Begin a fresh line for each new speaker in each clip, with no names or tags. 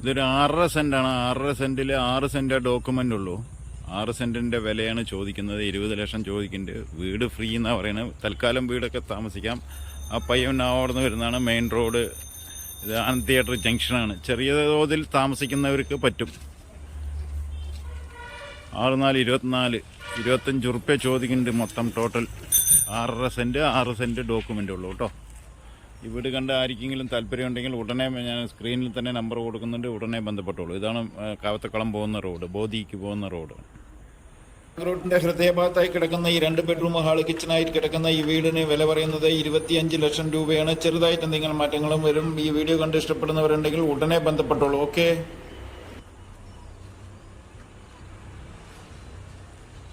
ഇതൊരു 6.5 സെൻറ്റാണ്. 6.5 സെൻറ്റിൽ 6 cent document ഉള്ളൂ. 6 സെൻറ്റിൻ്റെ വിലയാണ് ചോദിക്കുന്നത്. 20 ലക്ഷം ചോദിക്കുന്നുണ്ട്. വീട് ഫ്രീ എന്നാണ് പറയുന്നത്. തൽക്കാലം വീടൊക്കെ താമസിക്കാം. ആ പയ്യൻ അവിടെ നിന്ന് വരുന്നതാണ്. മെയിൻ റോഡ് ഇത് ആനന്ദ് തിയേറ്റർ ജംഗ്ഷനാണ്. ചെറിയ തോതിൽ താമസിക്കുന്നവർക്ക് പറ്റും. 6.4 25 ഉറുപ്പ്യ ചോദിക്കുന്നുണ്ട്. മൊത്തം ടോട്ടൽ 6.5 സെൻറ്റ് 6 സെൻറ്റ് ഡോക്യുമെൻ്റ് ഉള്ളൂ കേട്ടോ. ഈ വീട് കണ്ട് ആർക്കെങ്കിലും താല്പര്യമുണ്ടെങ്കിൽ ഉടനെ ഞാൻ സ്ക്രീനിൽ തന്നെ നമ്പർ കൊടുക്കുന്നുണ്ട്. ഉടനെ ബന്ധപ്പെട്ടോളൂ. ഇതാണ് കാവത്തക്കുളം പോകുന്ന റോഡ്, ബോധിക്ക് പോകുന്ന റോഡ്. റോഡിന്റെ ഹൃദയഭാഗത്തായി കിടക്കുന്ന ഈ 2 ബെഡ്റൂം ഹാള് കിച്ചണായിട്ട് കിടക്കുന്ന ഈ വീടിന് വില പറയുന്നത് 25 ലക്ഷം രൂപയാണ്. ചെറുതായിട്ട് എന്തെങ്കിലും മാറ്റങ്ങളും വരും. ഈ വീഡിയോ കണ്ട് ഇഷ്ടപ്പെടുന്നവരുണ്ടെങ്കിൽ ഉടനെ ബന്ധപ്പെട്ടോളൂ. ഓക്കെ.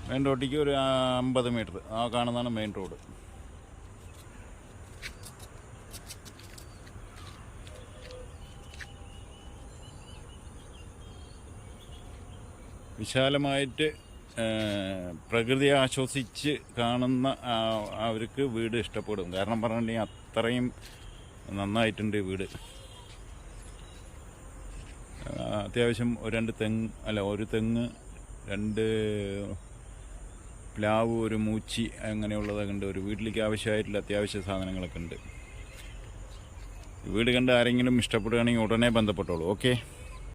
മെയിൻ റോഡിലേക്ക് ഒരു 50 മീറ്റർ ആ കാണുന്നതാണ് മെയിൻ റോഡ്. വിശാലമായിട്ട് പ്രകൃതിയെ ആശ്വസിച്ച് കാണുന്ന അവർക്ക് വീട് ഇഷ്ടപ്പെടും. കാരണം പറഞ്ഞിട്ടുണ്ടെങ്കിൽ അത്രയും നന്നായിട്ടുണ്ട് വീട്. അത്യാവശ്യം ഒരു തെങ്ങ് 2 പ്ലാവ്, ഒരു മൂച്ചി അങ്ങനെയുള്ളതൊക്കെ ഉണ്ട്. ഒരു വീട്ടിലേക്ക് ആവശ്യമായിട്ടുള്ള അത്യാവശ്യ സാധനങ്ങളൊക്കെ ഉണ്ട്. വീട് കണ്ട് ആരെങ്കിലും ഇഷ്ടപ്പെടുകയാണെങ്കിൽ ഉടനെ ബന്ധപ്പെട്ടോളൂ. ഓക്കെ.